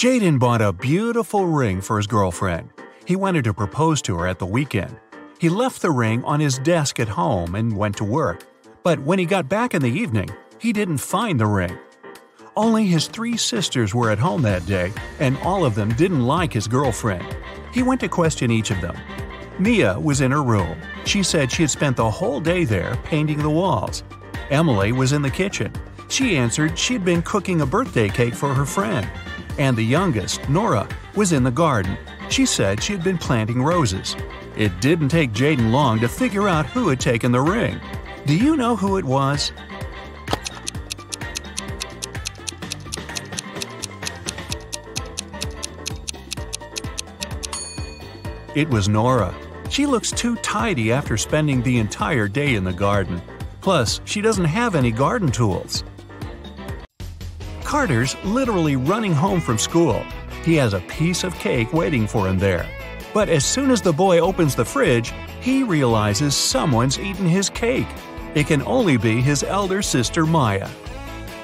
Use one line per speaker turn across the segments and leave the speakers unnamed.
Jaden bought a beautiful ring for his girlfriend. He wanted to propose to her at the weekend. He left the ring on his desk at home and went to work. But when he got back in the evening, he didn't find the ring. Only his 3 sisters were at home that day, and all of them didn't like his girlfriend. He went to question each of them. Mia was in her room. She said she had spent the whole day there painting the walls. Emily was in the kitchen. She answered she'd been cooking a birthday cake for her friend. And the youngest, Nora, was in the garden. She said she had been planting roses. It didn't take Jaden long to figure out who had taken the ring. Do you know who it was? It was Nora. She looks too tidy after spending the entire day in the garden. Plus, she doesn't have any garden tools. Carter's literally running home from school. He has a piece of cake waiting for him there. But as soon as the boy opens the fridge, he realizes someone's eaten his cake. It can only be his elder sister Maya.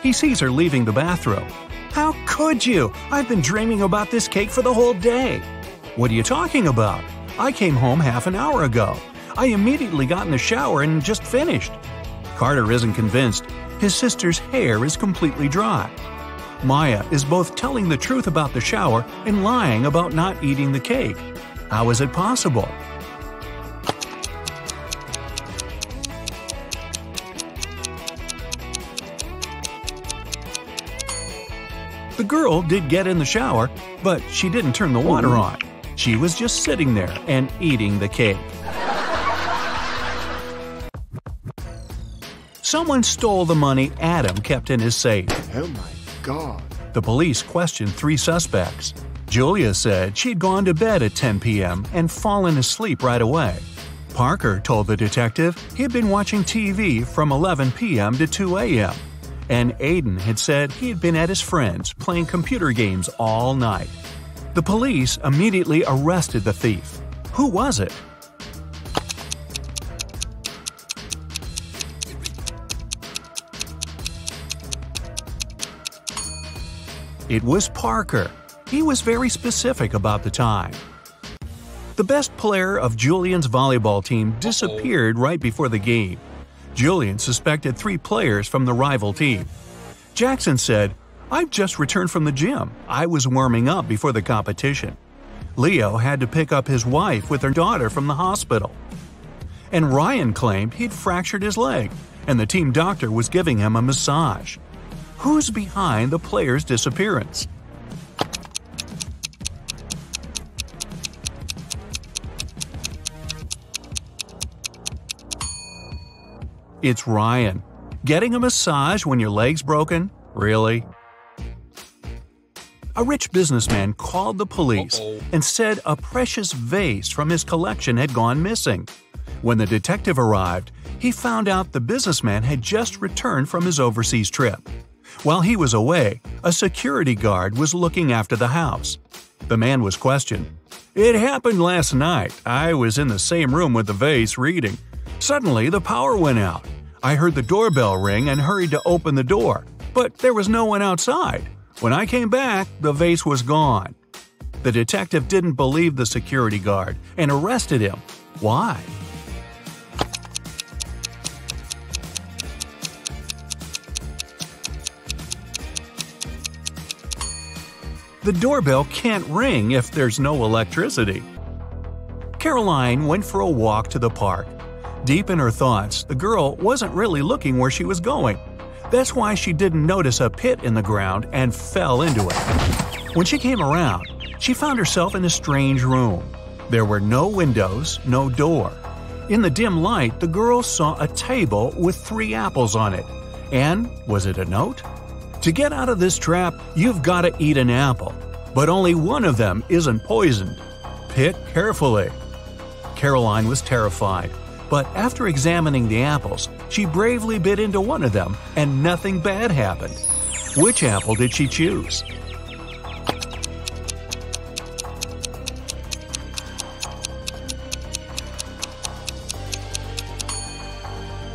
He sees her leaving the bathroom. "How could you? I've been dreaming about this cake for the whole day." "What are you talking about? I came home half an hour ago. I immediately got in the shower and just finished." Carter isn't convinced. His sister's hair is completely dry. Maya is both telling the truth about the shower and lying about not eating the cake. How is it possible? The girl did get in the shower, but she didn't turn the water on. She was just sitting there and eating the cake. Someone stole the money Adam kept in his safe.
Oh my God.
The police questioned 3 suspects. Julia said she'd gone to bed at 10 p.m. and fallen asleep right away. Parker told the detective he'd been watching TV from 11 p.m. to 2 a.m. And Aiden had said he had been at his friend's playing computer games all night. The police immediately arrested the thief. Who was it? It was Parker. He was very specific about the time. The best player of Julian's volleyball team disappeared right before the game. Julian suspected 3 players from the rival team. Jackson said, "I've just returned from the gym. I was warming up before the competition." Leo had to pick up his wife with her daughter from the hospital. And Ryan claimed he'd fractured his leg, and the team doctor was giving him a massage. Who's behind the player's disappearance? It's Ryan. Getting a massage when your leg's broken? Really? A rich businessman called the police and said a precious vase from his collection had gone missing. When the detective arrived, he found out the businessman had just returned from his overseas trip. While he was away, a security guard was looking after the house. The man was questioned. "It happened last night. I was in the same room with the vase reading. Suddenly, the power went out. I heard the doorbell ring and hurried to open the door, but there was no one outside. When I came back, the vase was gone." The detective didn't believe the security guard and arrested him. Why? The doorbell can't ring if there's no electricity. Caroline went for a walk to the park. Deep in her thoughts, the girl wasn't really looking where she was going. That's why she didn't notice a pit in the ground and fell into it. When she came around, she found herself in a strange room. There were no windows, no door. In the dim light, the girl saw a table with 3 apples on it. And was it a note? "To get out of this trap, you've got to eat an apple. But only one of them isn't poisoned. Pick carefully." Caroline was terrified. But after examining the apples, she bravely bit into one of them, and nothing bad happened. Which apple did she choose?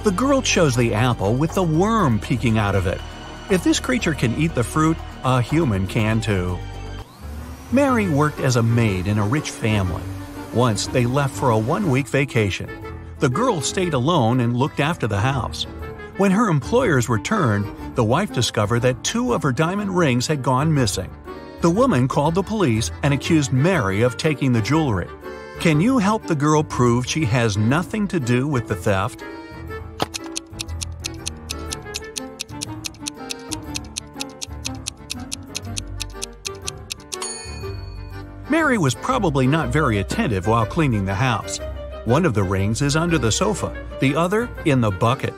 The girl chose the apple with the worm peeking out of it. If this creature can eat the fruit, a human can too. Mary worked as a maid in a rich family. Once they left for a one-week vacation. The girl stayed alone and looked after the house. When her employers returned, the wife discovered that 2 of her diamond rings had gone missing. The woman called the police and accused Mary of taking the jewelry. Can you help the girl prove she has nothing to do with the theft? Mary was probably not very attentive while cleaning the house. One of the rings is under the sofa, the other in the bucket.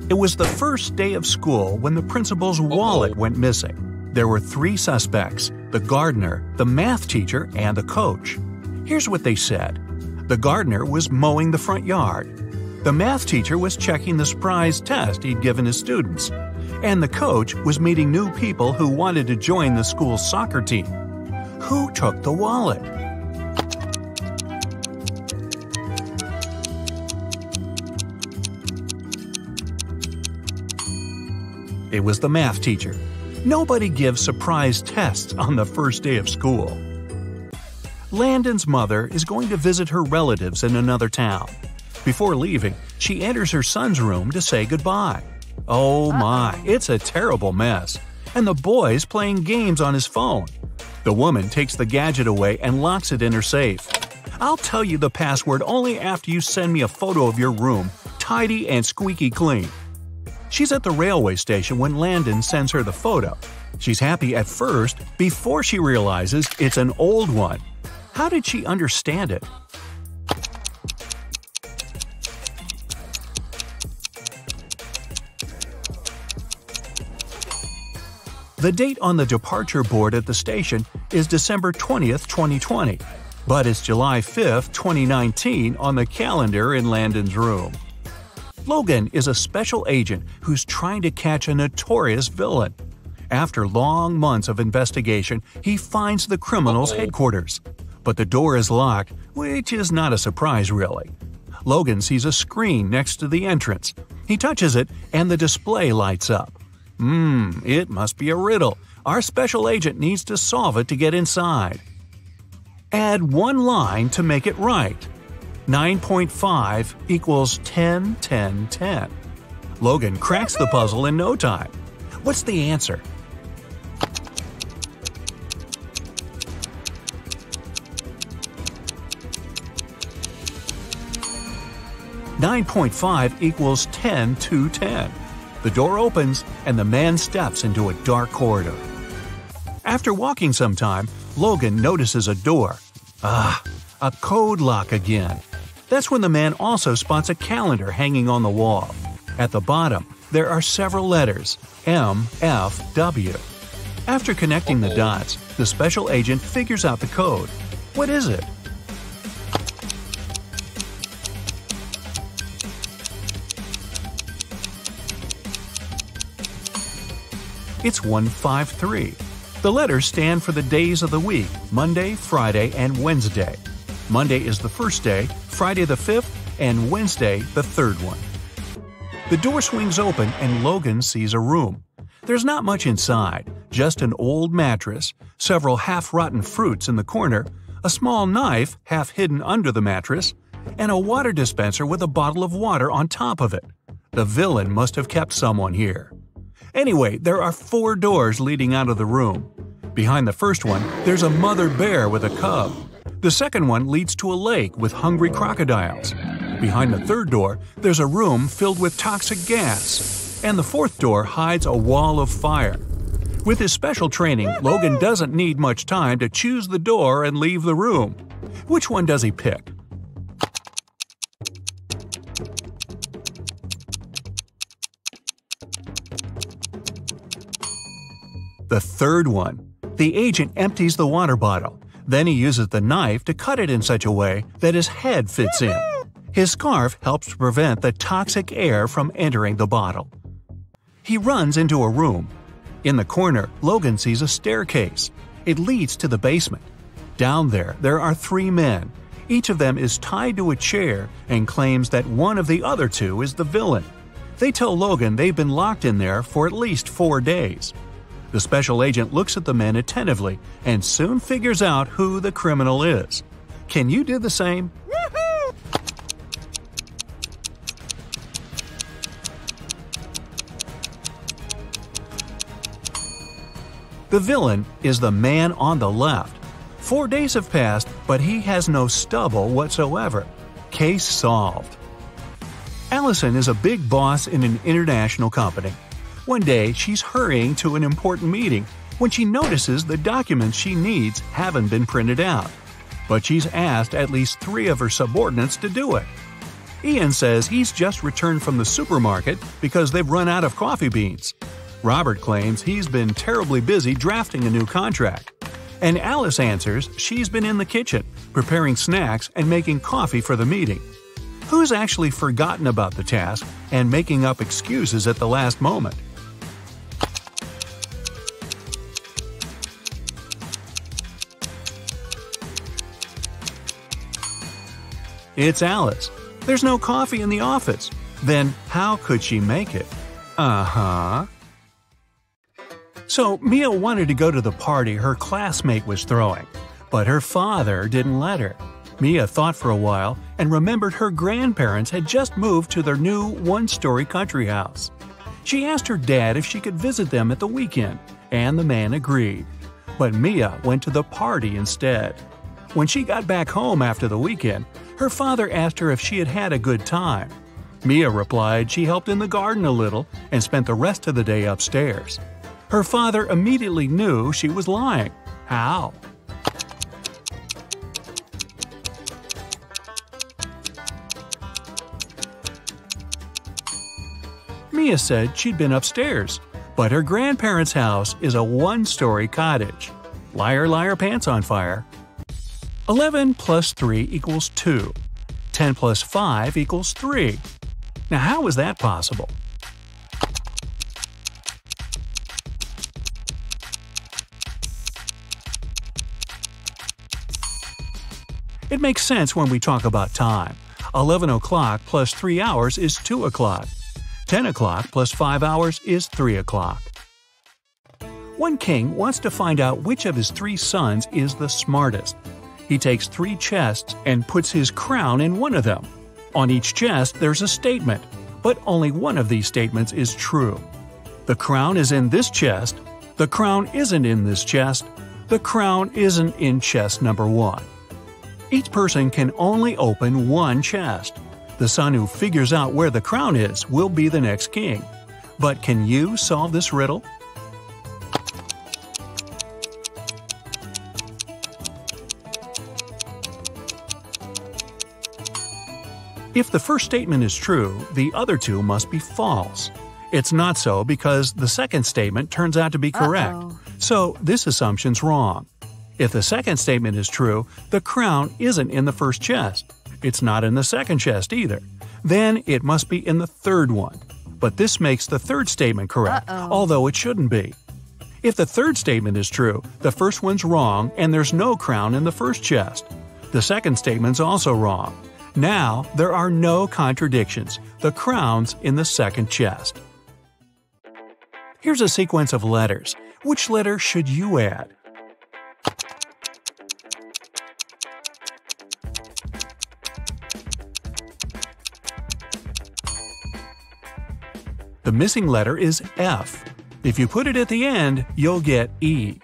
It was the first day of school when the principal's wallet went missing. There were 3 suspects: the gardener, the math teacher, and the coach. Here's what they said. The gardener was mowing the front yard. The math teacher was checking the surprise test he'd given his students. And the coach was meeting new people who wanted to join the school's soccer team. Who took the wallet? It was the math teacher. Nobody gives surprise tests on the first day of school. Landon's mother is going to visit her relatives in another town. Before leaving, she enters her son's room to say goodbye. Oh my, it's a terrible mess. And the boy's playing games on his phone. The woman takes the gadget away and locks it in her safe. I'll tell you the password only after you send me a photo of your room, tidy and squeaky clean. She's at the railway station when Landon sends her the photo. She's happy at first before she realizes it's an old one. How did she understand it? The date on the departure board at the station is December 20th, 2020, but it's July 5th, 2019 on the calendar in Landon's room. Logan is a special agent who's trying to catch a notorious villain. After long months of investigation, he finds the criminal's headquarters. But the door is locked, which is not a surprise really. Logan sees a screen next to the entrance. He touches it and the display lights up. It must be a riddle. Our special agent needs to solve it to get inside. Add 1 line to make it right. 9.5 equals 10, 10, 10. Logan cracks the puzzle in no time. What's the answer? .5 equals 10 to 10. The door opens and the man steps into a dark corridor. After walking some time, Logan notices a door. A code lock again. That's when the man also spots a calendar hanging on the wall. At the bottom, there are several letters, M, F, W. After connecting the dots, the special agent figures out the code. What is it? It's 153. The letters stand for the days of the week, Monday, Friday, and Wednesday. Monday is the first day, Friday the 5th, and Wednesday the 3rd one. The door swings open and Logan sees a room. There's not much inside, just an old mattress, several half-rotten fruits in the corner, a small knife half hidden under the mattress, and a water dispenser with a bottle of water on top of it. The villain must have kept someone here. Anyway, there are 4 doors leading out of the room. Behind the first one, there's a mother bear with a cub. The second one leads to a lake with hungry crocodiles. Behind the 3rd door, there's a room filled with toxic gas. And the 4th door hides a wall of fire. With his special training, Logan doesn't need much time to choose the door and leave the room. Which one does he pick? The 3rd one. The agent empties the water bottle. Then he uses the knife to cut it in such a way that his head fits in. His scarf helps to prevent the toxic air from entering the bottle. He runs into a room. In the corner, Logan sees a staircase. It leads to the basement. Down there are 3 men. Each of them is tied to a chair and claims that one of the other 2 is the villain. They tell Logan they've been locked in there for at least 4 days. The special agent looks at the men attentively and soon figures out who the criminal is. Can you do the same? The villain is the man on the left. 4 days have passed, but he has no stubble whatsoever. Case solved. Allison is a big boss in an international company. One day, she's hurrying to an important meeting when she notices the documents she needs haven't been printed out. But she's asked at least 3 of her subordinates to do it. Ian says he's just returned from the supermarket because they've run out of coffee beans. Robert claims he's been terribly busy drafting a new contract. And Alice answers she's been in the kitchen, preparing snacks and making coffee for the meeting. Who's actually forgotten about the task and making up excuses at the last moment? It's Alice. There's no coffee in the office. Then how could she make it? So Mia wanted to go to the party her classmate was throwing, but her father didn't let her. Mia thought for a while and remembered her grandparents had just moved to their new one-story country house. She asked her dad if she could visit them at the weekend, and the man agreed. But Mia went to the party instead. When she got back home after the weekend, her father asked her if she had had a good time. Mia replied she helped in the garden a little and spent the rest of the day upstairs. Her father immediately knew she was lying. How? Mia said she'd been upstairs, but her grandparents' house is a one-story cottage. Liar, liar, pants on fire. 11 plus 3 equals 2. 10 plus 5 equals 3. Now how is that possible? It makes sense when we talk about time. 11 o'clock plus 3 hours is 2 o'clock. 10 o'clock plus 5 hours is 3 o'clock. One king wants to find out which of his 3 sons is the smartest. He takes 3 chests and puts his crown in one of them. On each chest there's a statement, but only one of these statements is true. The crown is in this chest. The crown isn't in this chest. The crown isn't in chest number 1. Each person can only open one chest. The son who figures out where the crown is will be the next king. But can you solve this riddle? If the first statement is true, the other 2 must be false. It's not so because the second statement turns out to be correct. So this assumption's wrong. If the second statement is true, the crown isn't in the first chest. It's not in the second chest either. Then it must be in the third one. But this makes the third statement correct, although it shouldn't be. If the third statement is true, the first one's wrong and there's no crown in the first chest. The second statement's also wrong. Now there are no contradictions. The crown's in the second chest. Here's a sequence of letters. Which letter should you add? The missing letter is F. If you put it at the end, you'll get E.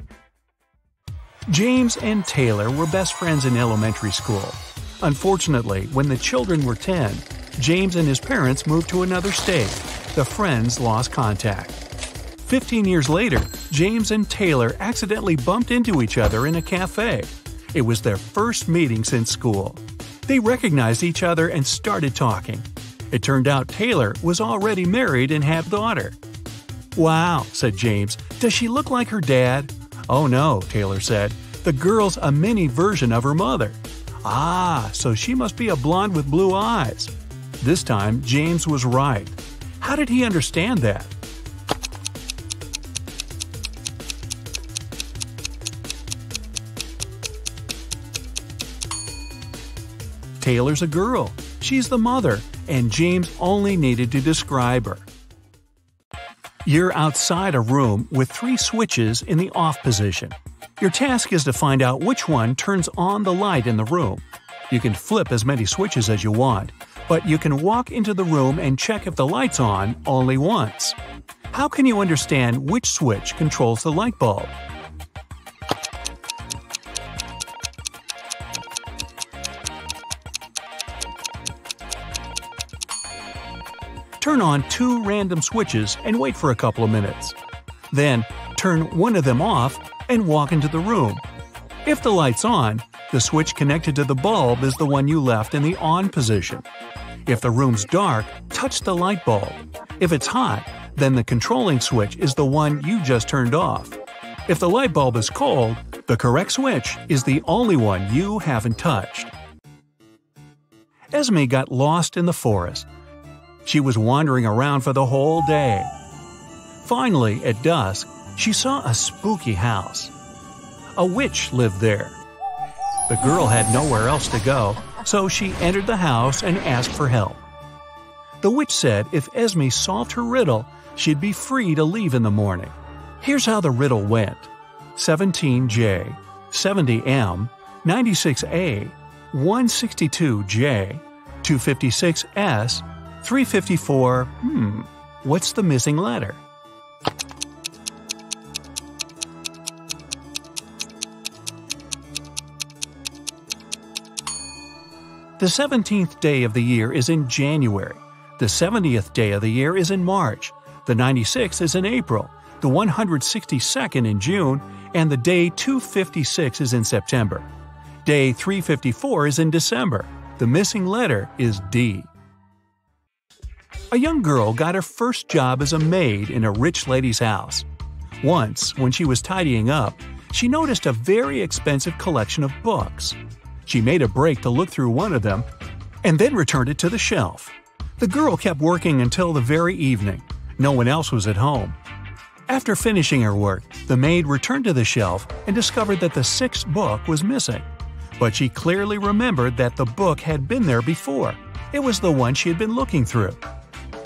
James and Taylor were best friends in elementary school. Unfortunately, when the children were 10, James and his parents moved to another state. The friends lost contact. 15 years later, James and Taylor accidentally bumped into each other in a cafe. It was their first meeting since school. They recognized each other and started talking. It turned out Taylor was already married and had a daughter. "Wow," said James, "does she look like her dad?" "Oh no," Taylor said, "the girl's a mini version of her mother." "Ah, so she must be a blonde with blue eyes." This time, James was right. How did he understand that? Taylor's a girl. She's the mother, and James only needed to describe her. You're outside a room with 3 switches in the off position. Your task is to find out which one turns on the light in the room. You can flip as many switches as you want, but you can walk into the room and check if the light's on only once. How can you understand which switch controls the light bulb? Turn on 2 random switches and wait for a couple of minutes. Then, turn one of them off and walk into the room. If the light's on, the switch connected to the bulb is the one you left in the on position. If the room's dark, touch the light bulb. If it's hot, then the controlling switch is the one you just turned off. If the light bulb is cold, the correct switch is the only one you haven't touched. Esme got lost in the forest. She was wandering around for the whole day. Finally, at dusk, she saw a spooky house. A witch lived there. The girl had nowhere else to go, so she entered the house and asked for help. The witch said if Esme solved her riddle, she'd be free to leave in the morning. Here's how the riddle went. 17J, 70M, 96A, 162J, 256S, 354, what's the missing letter? The 17th day of the year is in January. The 70th day of the year is in March. The 96th is in April. The 162nd in June. And the day 256 is in September. Day 354 is in December. The missing letter is D. A young girl got her first job as a maid in a rich lady's house. Once, when she was tidying up, she noticed a very expensive collection of books. She made a break to look through one of them and then returned it to the shelf. The girl kept working until the very evening. No one else was at home. After finishing her work, the maid returned to the shelf and discovered that the 6th book was missing. But she clearly remembered that the book had been there before. It was the one she had been looking through.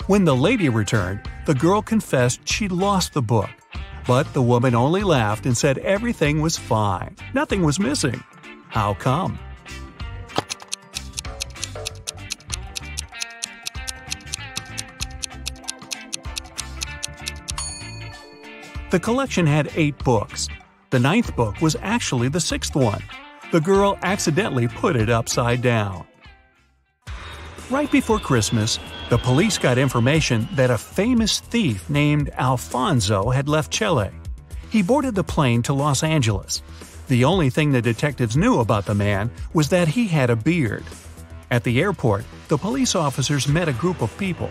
When the lady returned, the girl confessed she'd lost the book. But the woman only laughed and said everything was fine. Nothing was missing. How come? The collection had 8 books. The 9th book was actually the 6th one. The girl accidentally put it upside down. Right before Christmas, the police got information that a famous thief named Alfonso had left Chile. He boarded the plane to Los Angeles. The only thing the detectives knew about the man was that he had a beard. At the airport, the police officers met a group of people.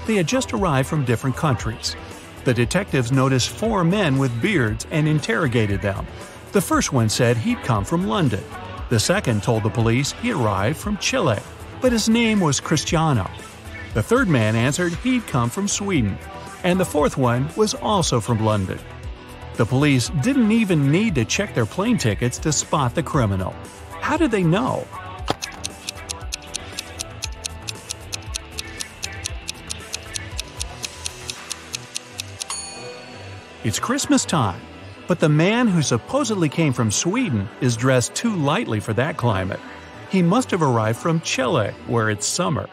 They had just arrived from different countries. The detectives noticed 4 men with beards and interrogated them. The first one said he'd come from London. The second told the police he arrived from Chile, but his name was Cristiano. The third man answered he'd come from Sweden, and the 4th one was also from London. The police didn't even need to check their plane tickets to spot the criminal. How did they know? It's Christmas time, but the man who supposedly came from Sweden is dressed too lightly for that climate. He must have arrived from Chile, where it's summer.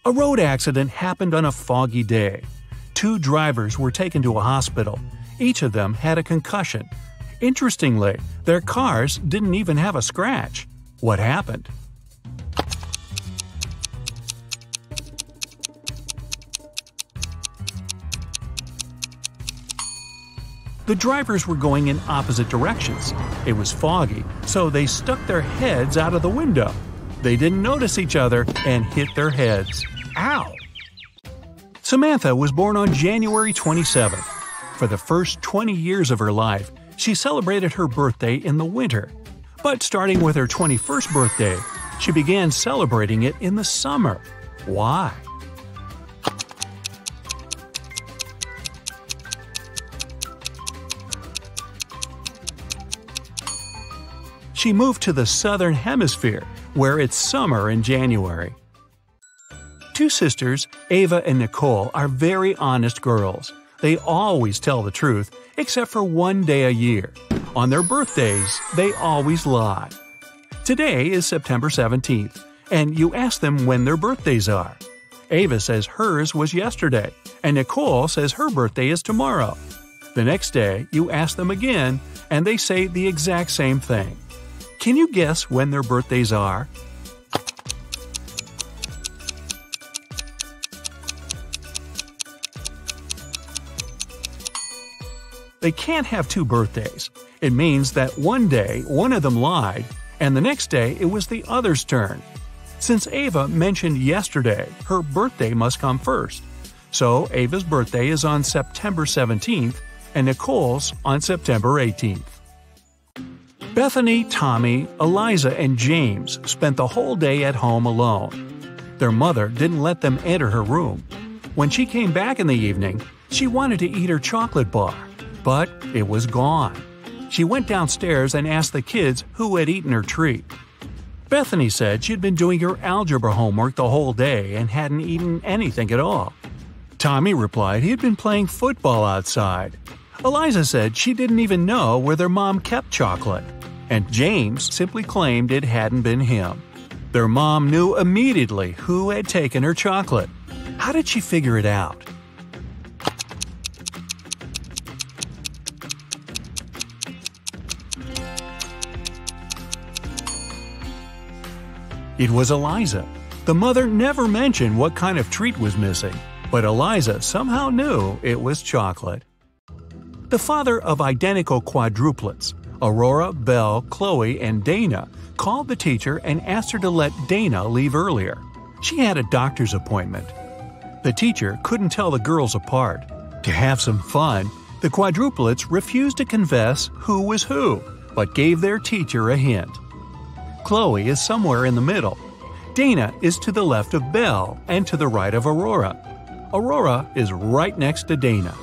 A road accident happened on a foggy day. 2 drivers were taken to a hospital. Each of them had a concussion. Interestingly, their cars didn't even have a scratch. What happened? The drivers were going in opposite directions. It was foggy, so they stuck their heads out of the window. They didn't notice each other and hit their heads. Ow! Samantha was born on January 27th. For the first 20 years of her life, she celebrated her birthday in the winter. But starting with her 21st birthday, she began celebrating it in the summer. Why? She moved to the southern hemisphere, where it's summer in January. two sisters, Ava and Nicole, are very honest girls. They always tell the truth, except for one day a year. On their birthdays, they always lie. Today is September 17th, and you ask them when their birthdays are. Ava says hers was yesterday, and Nicole says her birthday is tomorrow. The next day, you ask them again, and they say the exact same thing. Can you guess when their birthdays are? They can't have two birthdays. It means that one day one of them lied, and the next day it was the other's turn. Since Ava mentioned yesterday, her birthday must come first. So Ava's birthday is on September 17th, and Nicole's on September 18th. Bethany, Tommy, Eliza, and James spent the whole day at home alone. Their mother didn't let them enter her room. When she came back in the evening, she wanted to eat her chocolate bar, but it was gone. She went downstairs and asked the kids who had eaten her treat. Bethany said she'd been doing her algebra homework the whole day and hadn't eaten anything at all. Tommy replied he had been playing football outside. Eliza said she didn't even know where their mom kept chocolate. And James simply claimed it hadn't been him. Their mom knew immediately who had taken her chocolate. How did she figure it out? It was Eliza. The mother never mentioned what kind of treat was missing, but Eliza somehow knew it was chocolate. The father of identical quadruplets, Aurora, Belle, Chloe, and Dana, called the teacher and asked her to let Dana leave earlier. She had a doctor's appointment. The teacher couldn't tell the girls apart. To have some fun, the quadruplets refused to confess who was who, but gave their teacher a hint. Chloe is somewhere in the middle. Dana is to the left of Belle and to the right of Aurora. Aurora is right next to Dana.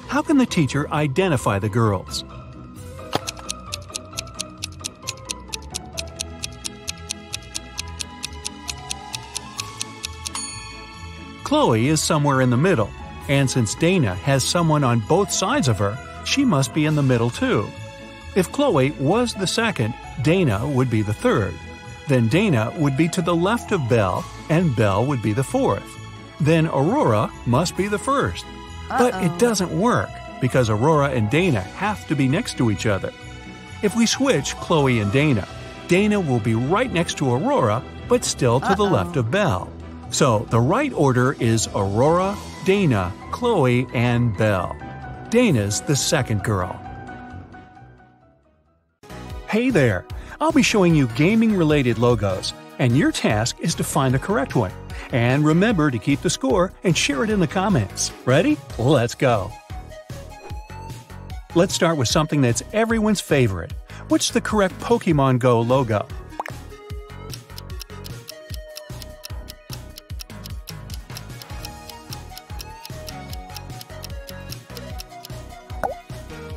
How can the teacher identify the girls? Chloe is somewhere in the middle, and since Dana has someone on both sides of her, she must be in the middle too. If Chloe was the second, Dana would be the third. Then Dana would be to the left of Belle, and Belle would be the fourth. Then Aurora must be the first. But it doesn't work, because Aurora and Dana have to be next to each other. If we switch Chloe and Dana, Dana will be right next to Aurora, but still to the left of Belle. So the right order is Aurora, Dana, Chloe, and Belle. Dana's the second girl. Hey there! I'll be showing you gaming-related logos, and your task is to find the correct one. And remember to keep the score and share it in the comments. Ready? Let's go! Let's start with something that's everyone's favorite. What's the correct Pokemon Go logo?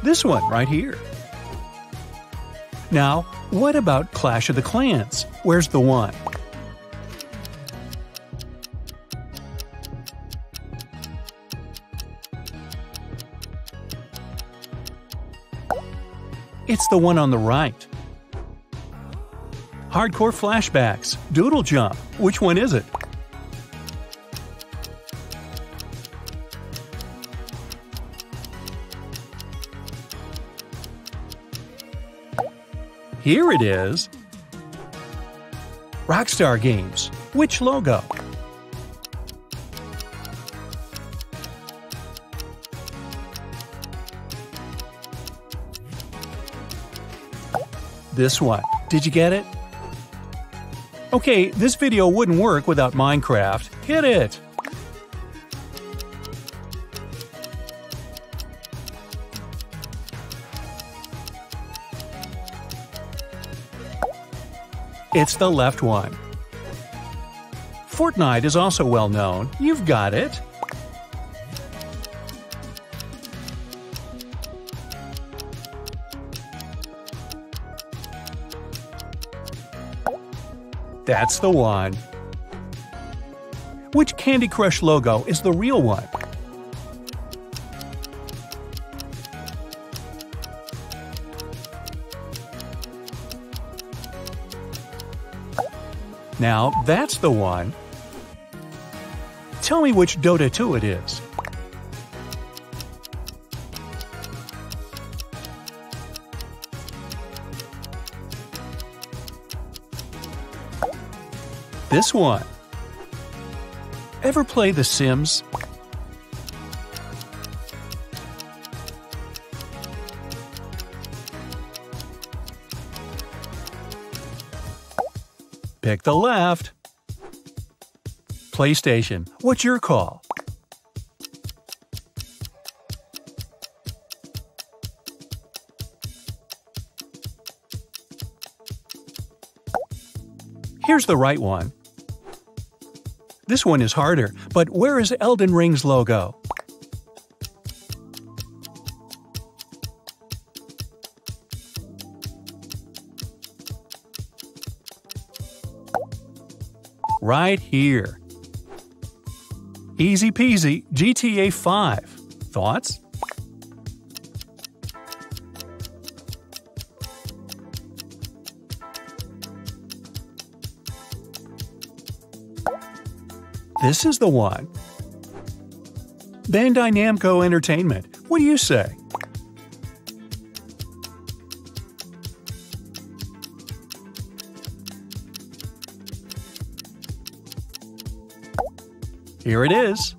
This one right here. Now, what about Clash of the Clans? Where's the one? It's the one on the right. Hardcore Flashbacks, Doodle Jump. Which one is it? Here it is. Rockstar Games. Which logo? This one. Did you get it? Okay, this video wouldn't work without Minecraft. Hit it! It's the left one. Fortnite is also well known. You've got it. That's the one. Which Candy Crush logo is the real one? Now, that's the one. Tell me which Dota 2 it is. This one. Ever play The Sims? Pick the left. PlayStation, what's your call? Here's the right one. This one is harder, but where is Elden Ring's logo? Right here. Easy peasy, GTA 5. Thoughts? This is the one. Bandai Namco Entertainment. What do you say? Here it is.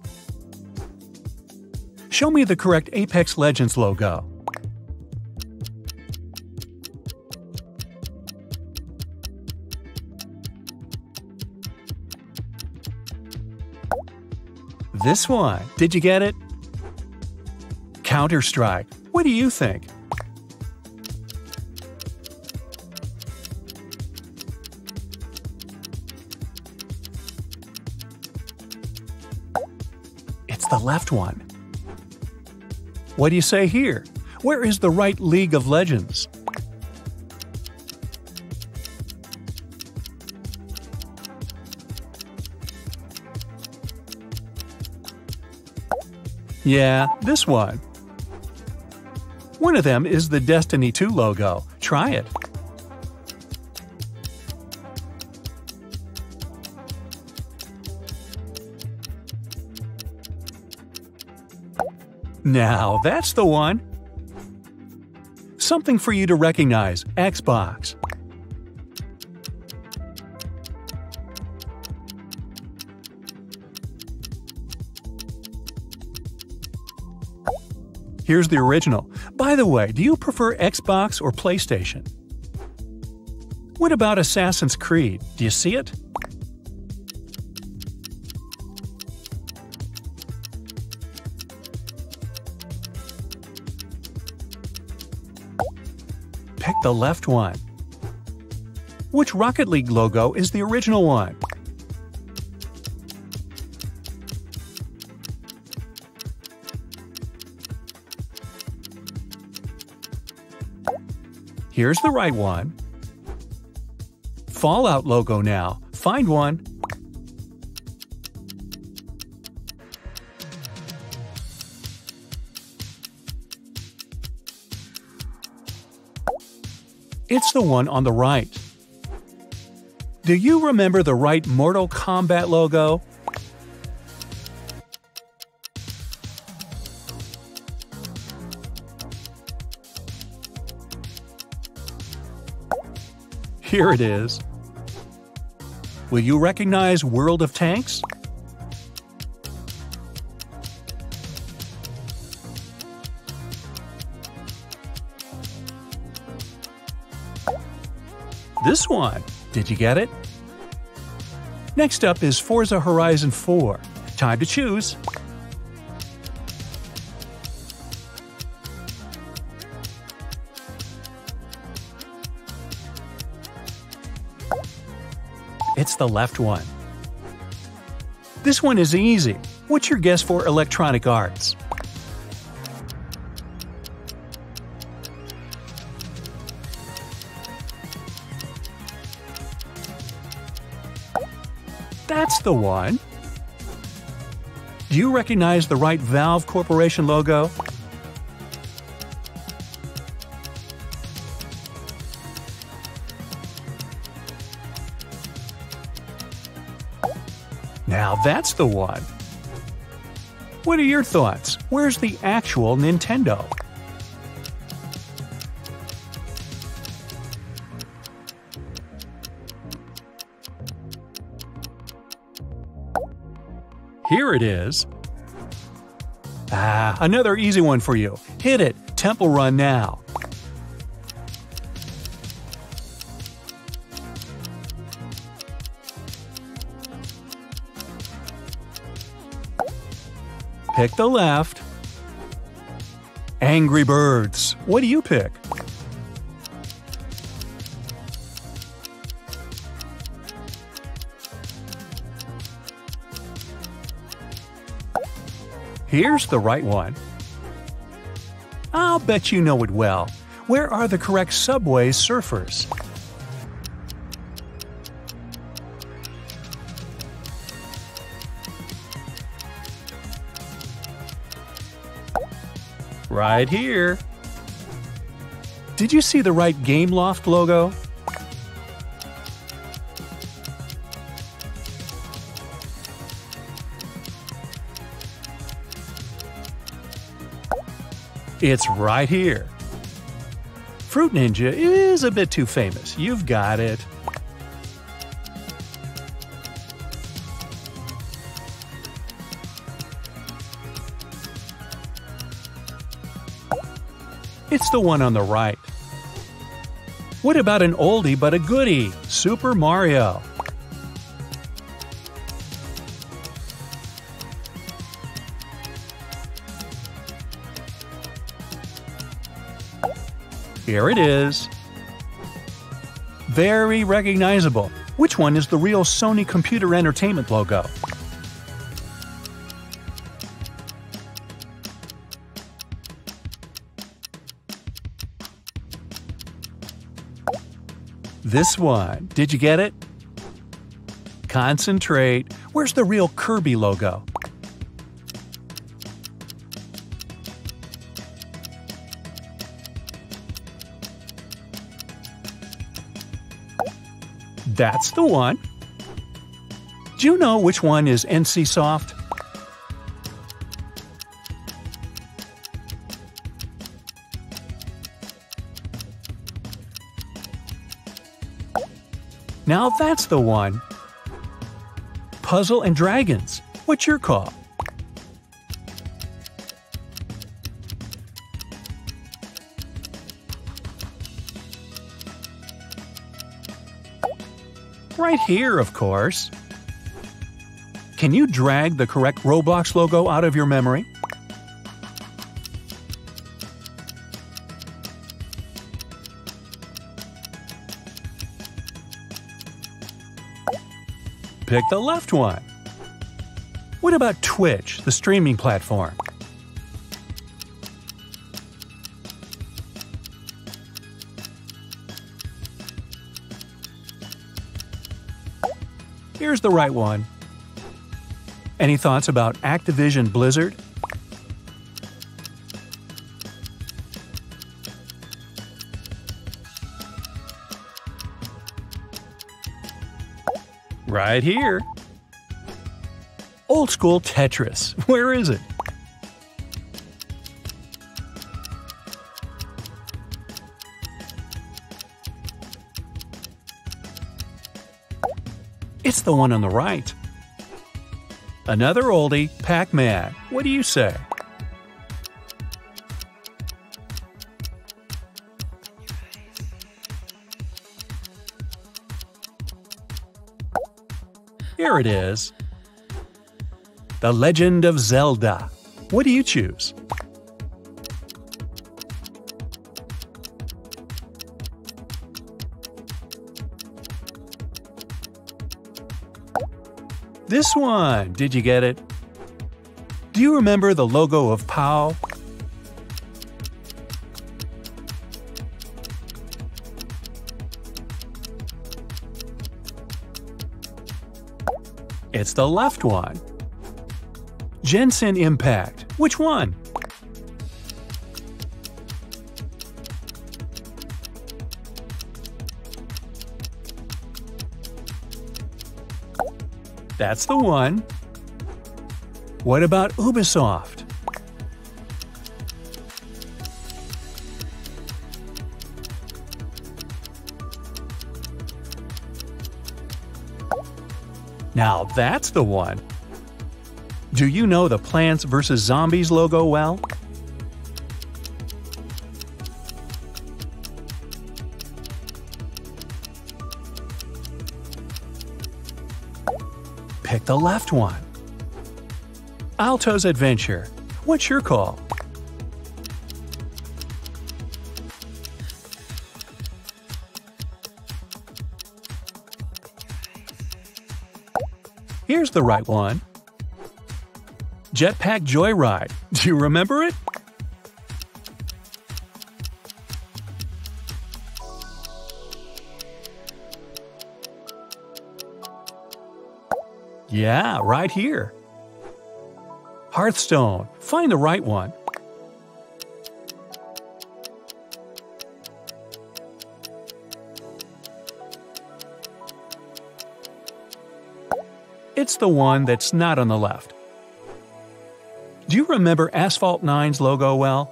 Show me the correct Apex Legends logo. This one. Did you get it? Counter-Strike. What do you think? It's the left one. What do you say here? Where is the right League of Legends? Yeah, this one. One of them is the Destiny 2 logo. Try it. Now, that's the one. Something for you to recognize. Xbox. Here's the original. By the way, do you prefer Xbox or PlayStation? What about Assassin's Creed? Do you see it? Pick the left one. Which Rocket League logo is the original one? Here's the right one. Fallout logo now. Find one. It's the one on the right. Do you remember the right Mortal Kombat logo? Here it is. Will you recognize World of Tanks? This one. Did you get it? Next up is Forza Horizon 4. Time to choose. It's the left one. This one is easy. What's your guess for Electronic Arts? That's the one. Do you recognize the right Valve Corporation logo? Now that's the one. What are your thoughts? Where's the actual Nintendo? Here it is. Another easy one for you. Hit it. Temple Run now. Pick the left. Angry Birds. What do you pick? Here's the right one. I'll bet you know it well. Where are the correct Subway Surfers? Right here. Did you see the right Gameloft logo? It's right here. Fruit Ninja is a bit too famous. You've got it. It's the one on the right. What about an oldie but a goodie? Super Mario. Here it is. Very recognizable. Which one is the real Sony Computer Entertainment logo? This one. Did you get it? Concentrate. Where's the real Kirby logo? That's the one. Do you know which one is NCSoft? Now that's the one. Puzzle and Dragons. What's your call? Right here, of course. Can you drag the correct Roblox logo out of your memory? Pick the left one. What about Twitch, the streaming platform? Here's the right one. Any thoughts about Activision Blizzard? Right here. Old school Tetris. Where is it? It's the one on the right. Another oldie, Pac-Man. What do you say? Here it is. The Legend of Zelda. What do you choose? This one. Did you get it? Do you remember the logo of POW? It's the left one. Jensen Impact. Which one? That's the one. What about Ubisoft? Now that's the one. Do you know the Plants vs. Zombies logo well? Pick the left one. Alto's Adventure. What's your call? Here's the right one. Jetpack Joyride. Do you remember it? Yeah, right here. Hearthstone. Find the right one. It's the one that's not on the left. Do you remember Asphalt 9's logo well?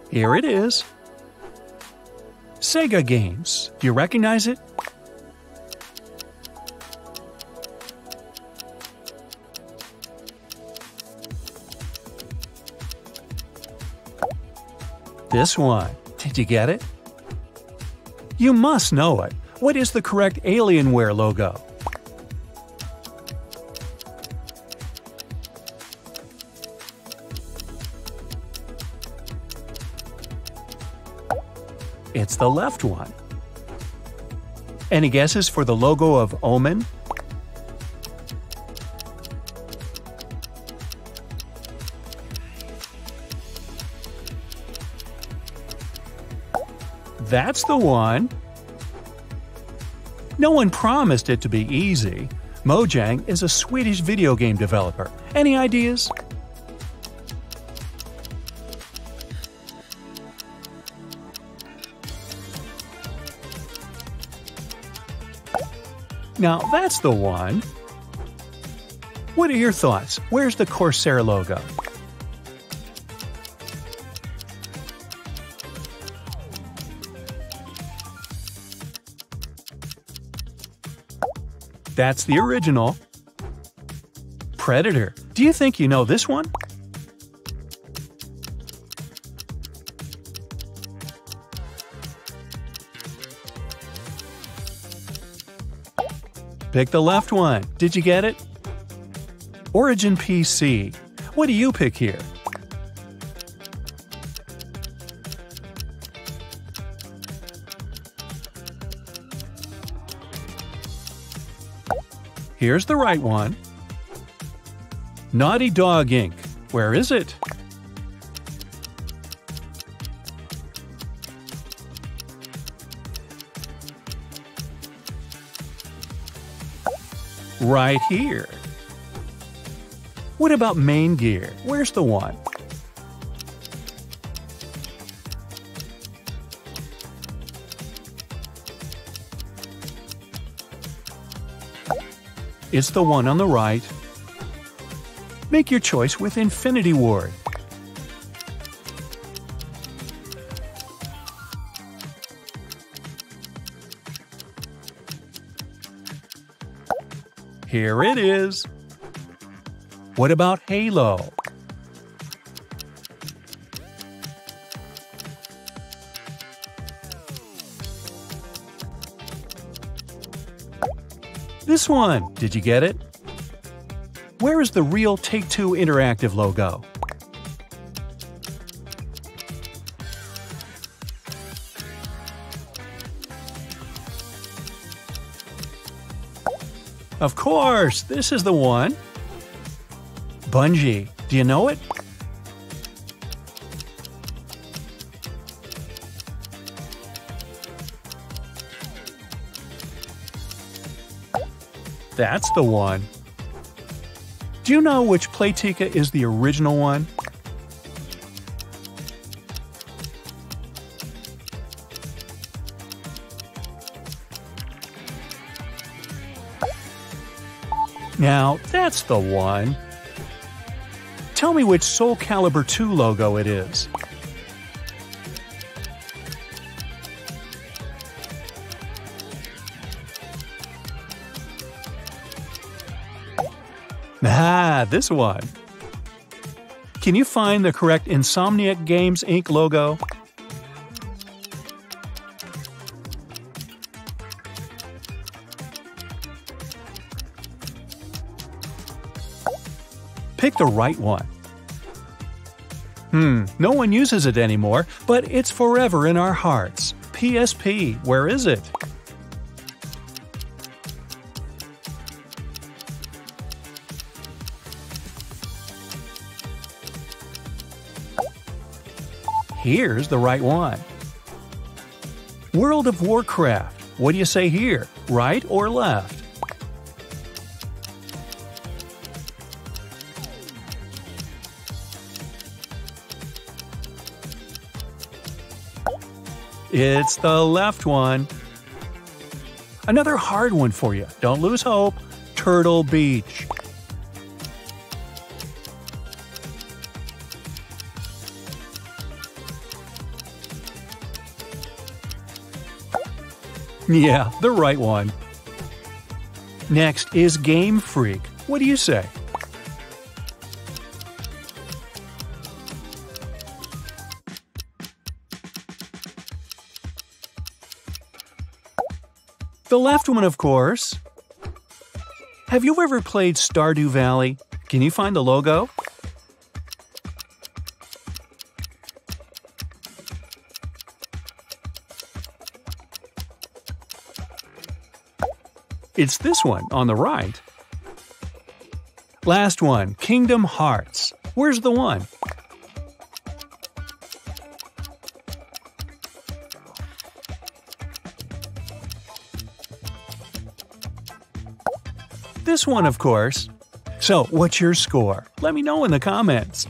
Here it is. Sega Games. Do you recognize it? This one. Did you get it? You must know it. What is the correct Alienware logo? It's the left one. Any guesses for the logo of Omen? That's the one. No one promised it to be easy. Mojang is a Swedish video game developer. Any ideas? Now that's the one. What are your thoughts? Where's the Corsair logo? That's the original. Predator. Do you think you know this one? Pick the left one. Did you get it? Origin PC. What do you pick here? Here's the right one. Naughty Dog Inc. Where is it? Right here. What about Main Gear? Where's the one? It's the one on the right. Make your choice with Infinity Ward. Here it is. What about Halo? This one. Did you get it? Where is the real Take-Two Interactive logo? Of course, this is the one. Bungie. Do you know it? that's the one. Do you know which Playtika is the original one? Now, that's the one. Tell me which Soul Calibur 2 logo it is. Ah, this one. Can you find the correct Insomniac Games Inc. logo? Pick the right one. No one uses it anymore, but it's forever in our hearts. PSP, where is it? Here's the right one. World of Warcraft. What do you say here? Right or left? It's the left one. Another hard one for you. Don't lose hope. Turtle Beach. Yeah, the right one. Next is Game Freak. What do you say? The left one, of course. Have you ever played Stardew Valley? Can you find the logo? It's this one on the right. Last one, Kingdom Hearts. Where's the one? This one, of course. So, what's your score? Let me know in the comments.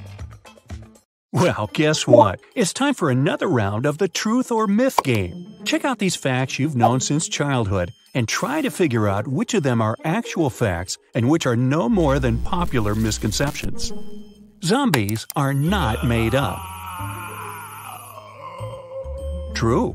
Well, guess what? It's time for another round of the Truth or Myth game. Check out these facts you've known since childhood and try to figure out which of them are actual facts and which are no more than popular misconceptions. Zombies are not made up. True.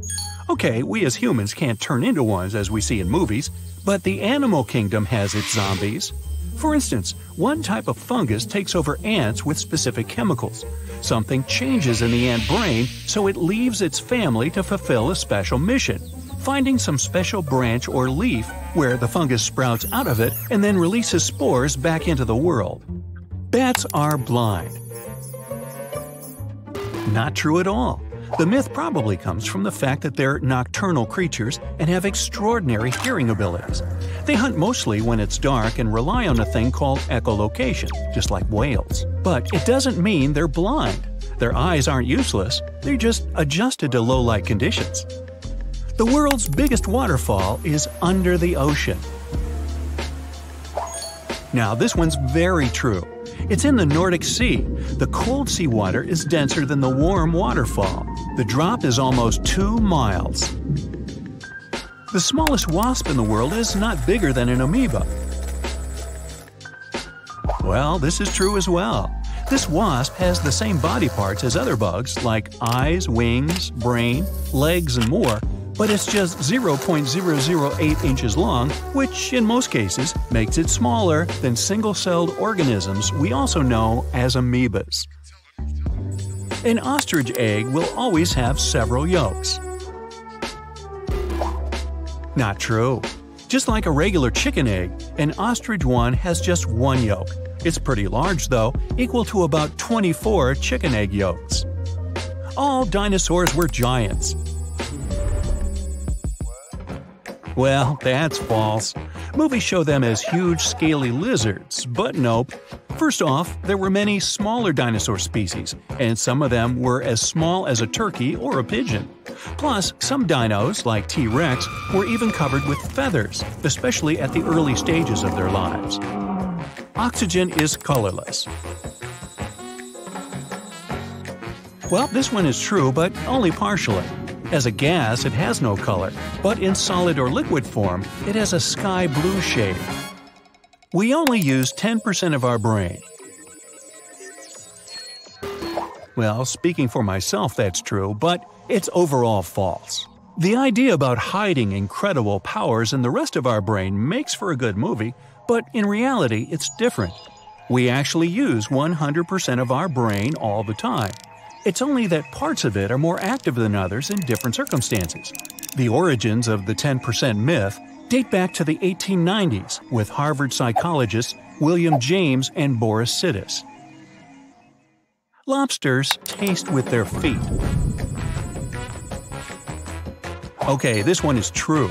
Okay, we as humans can't turn into ones as we see in movies, but the animal kingdom has its zombies. For instance, one type of fungus takes over ants with specific chemicals. Something changes in the ant brain, so it leaves its family to fulfill a special mission, finding some special branch or leaf where the fungus sprouts out of it and then releases spores back into the world. Bats are blind. Not true at all. The myth probably comes from the fact that they're nocturnal creatures and have extraordinary hearing abilities. They hunt mostly when it's dark and rely on a thing called echolocation, just like whales. But it doesn't mean they're blind. Their eyes aren't useless, they're just adjusted to low-light conditions. The world's biggest waterfall is under the ocean. Now, this one's very true. It's in the Nordic Sea. The cold seawater is denser than the warm waterfall. The drop is almost 2 miles. The smallest wasp in the world is not bigger than an amoeba. Well, this is true as well. This wasp has the same body parts as other bugs, like eyes, wings, brain, legs, and more, but it's just 0.008 inches long, which in most cases makes it smaller than single-celled organisms we also know as amoebas. An ostrich egg will always have several yolks. Not true. Just like a regular chicken egg, an ostrich one has just one yolk. It's pretty large though, equal to about 24 chicken egg yolks. All dinosaurs were giants. Well, that's false. Movies show them as huge, scaly lizards, but nope. First off, there were many smaller dinosaur species, and some of them were as small as a turkey or a pigeon. Plus, some dinos, like T-Rex, were even covered with feathers, especially at the early stages of their lives. Oxygen is colorless. Well, this one is true, but only partially. As a gas, it has no color, but in solid or liquid form, it has a sky blue shade. We only use 10% of our brain. Well, speaking for myself, that's true, but it's overall false. The idea about hiding incredible powers in the rest of our brain makes for a good movie, but in reality, it's different. We actually use 100% of our brain all the time. It's only that parts of it are more active than others in different circumstances. The origins of the 10% myth date back to the 1890s with Harvard psychologists William James and Boris Sidis. Lobsters taste with their feet. Okay, this one is true.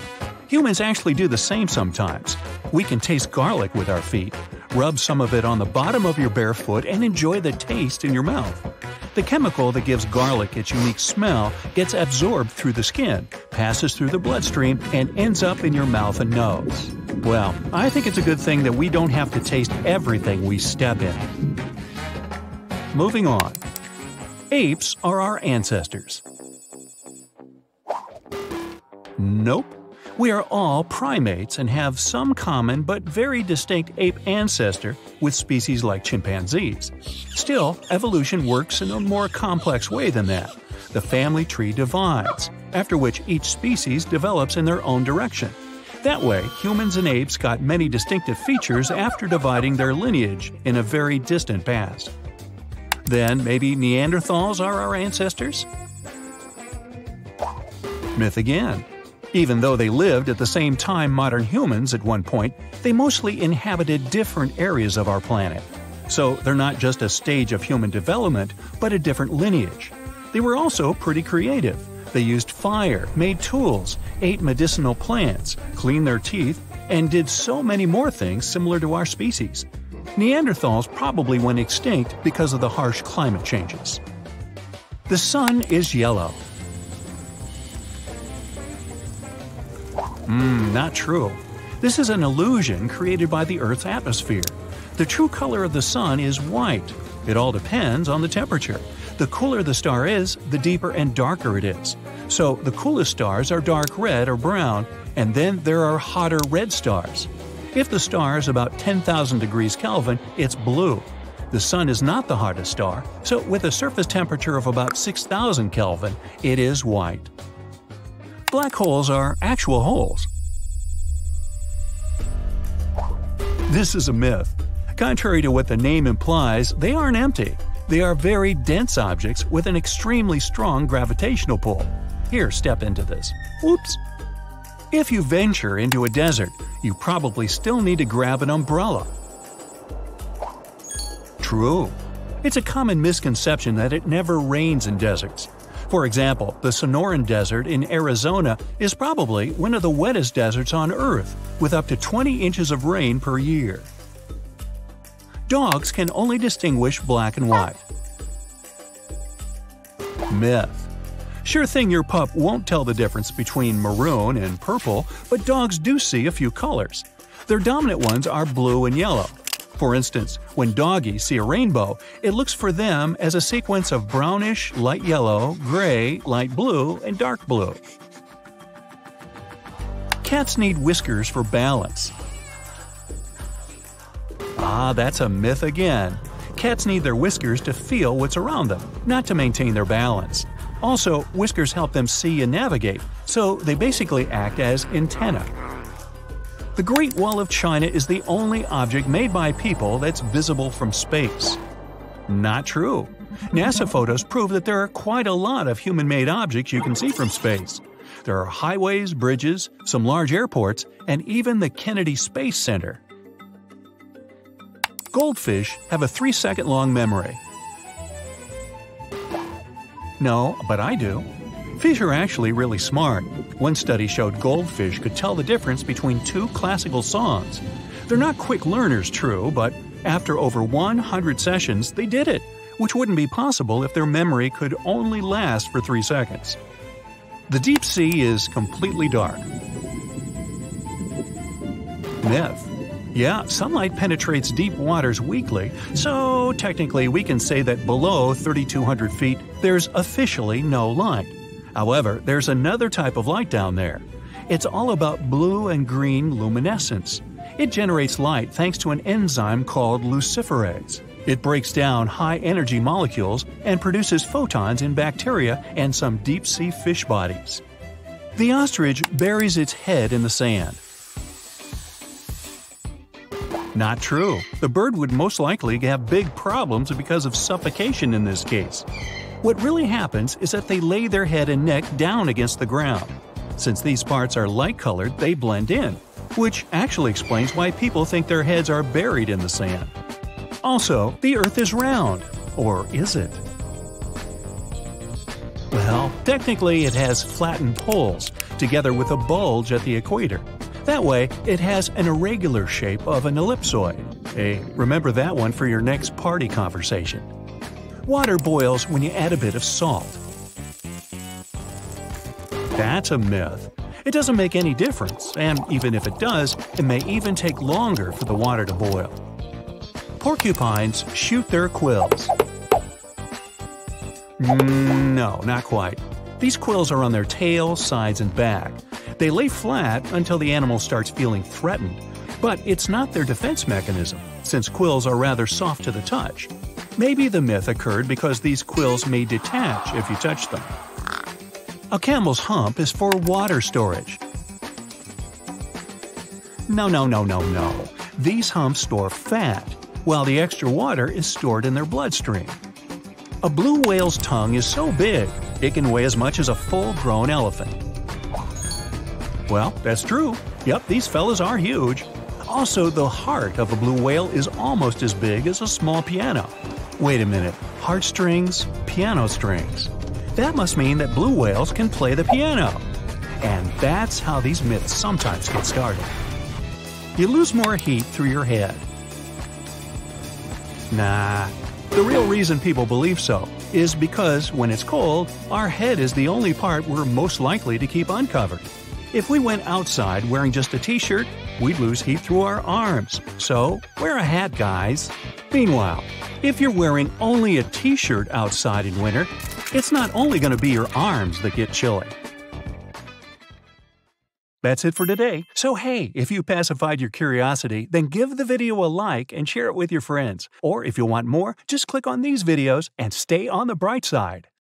Humans actually do the same sometimes. We can taste garlic with our feet. Rub some of it on the bottom of your bare foot and enjoy the taste in your mouth. The chemical that gives garlic its unique smell gets absorbed through the skin, passes through the bloodstream, and ends up in your mouth and nose. Well, I think it's a good thing that we don't have to taste everything we step in. Moving on. Apes are our ancestors. Nope. We are all primates and have some common but very distinct ape ancestor with species like chimpanzees. Still, evolution works in a more complex way than that. The family tree divides, after which each species develops in their own direction. That way, humans and apes got many distinctive features after dividing their lineage in a very distant past. Then maybe Neanderthals are our ancestors? Myth again. Even though they lived at the same time modern humans at one point, they mostly inhabited different areas of our planet. So they're not just a stage of human development, but a different lineage. They were also pretty creative. They used fire, made tools, ate medicinal plants, cleaned their teeth, and did so many more things similar to our species. Neanderthals probably went extinct because of the harsh climate changes. The sun is yellow. Not true. This is an illusion created by the Earth's atmosphere. The true color of the sun is white. It all depends on the temperature. The cooler the star is, the deeper and darker it is. So the coolest stars are dark red or brown, and then there are hotter red stars. If the star is about 10,000 degrees Kelvin, it's blue. The sun is not the hottest star, so with a surface temperature of about 6,000 Kelvin, it is white. Black holes are actual holes. This is a myth. Contrary to what the name implies, they aren't empty. They are very dense objects with an extremely strong gravitational pull. Here, step into this. Whoops! If you venture into a desert, you probably still need to grab an umbrella. True. It's a common misconception that it never rains in deserts. For example, the Sonoran Desert in Arizona is probably one of the wettest deserts on Earth, with up to 20 inches of rain per year. Dogs can only distinguish black and white. Myth. Sure thing your pup won't tell the difference between maroon and purple, but dogs do see a few colors. Their dominant ones are blue and yellow. For instance, when doggies see a rainbow, it looks for them as a sequence of brownish, light yellow, gray, light blue, and dark blue. Cats need whiskers for balance. That's a myth again. Cats need their whiskers to feel what's around them, not to maintain their balance. Also, whiskers help them see and navigate, so they basically act as antennae. The Great Wall of China is the only object made by people that's visible from space. Not true. NASA photos prove that there are quite a lot of human-made objects you can see from space. There are highways, bridges, some large airports, and even the Kennedy Space Center. Goldfish have a 3-second-long memory. No, but I do. Fish are actually really smart. One study showed goldfish could tell the difference between two classical songs. They're not quick learners, true, but After over 100 sessions, they did it, which wouldn't be possible if their memory could only last for 3 seconds. The deep sea is completely dark. Myth. Yeah, sunlight penetrates deep waters weakly, so technically we can say that below 3,200 feet there's officially no light. However, there's another type of light down there. It's all about blue and green luminescence. It generates light thanks to an enzyme called luciferase. It breaks down high-energy molecules and produces photons in bacteria and some deep-sea fish bodies. The ostrich buries its head in the sand. Not true. The bird would most likely have big problems because of suffocation in this case. What really happens is that they lay their head and neck down against the ground. Since these parts are light-colored, they blend in, which actually explains why people think their heads are buried in the sand. Also, the Earth is round. Or is it? Well, technically it has flattened poles, together with a bulge at the equator. That way, it has an irregular shape of an ellipsoid. Hey, remember that one for your next party conversation. Water boils when you add a bit of salt. That's a myth. It doesn't make any difference, and even if it does, it may even take longer for the water to boil. Porcupines shoot their quills. No, not quite. These quills are on their tail, sides, and back. They lay flat until the animal starts feeling threatened, but it's not their defense mechanism, since quills are rather soft to the touch. Maybe the myth occurred because these quills may detach if you touch them. A camel's hump is for water storage. No. These humps store fat, while the extra water is stored in their bloodstream. A blue whale's tongue is so big, it can weigh as much as a full-grown elephant. Well, that's true. Yep, these fellas are huge. Also, the heart of a blue whale is almost as big as a small piano. Wait a minute, heartstrings, piano strings. That must mean that blue whales can play the piano. And that's how these myths sometimes get started. You lose more heat through your head. Nah, the real reason people believe so is because when it's cold, our head is the only part we're most likely to keep uncovered. If we went outside wearing just a t-shirt, we'd lose heat through our arms. So, wear a hat, guys. Meanwhile, if you're wearing only a t-shirt outside in winter, it's not only going to be your arms that get chilly. That's it for today. So hey, if you pacified your curiosity, then give the video a like and share it with your friends. Or if you want more, just click on these videos and stay on the bright side.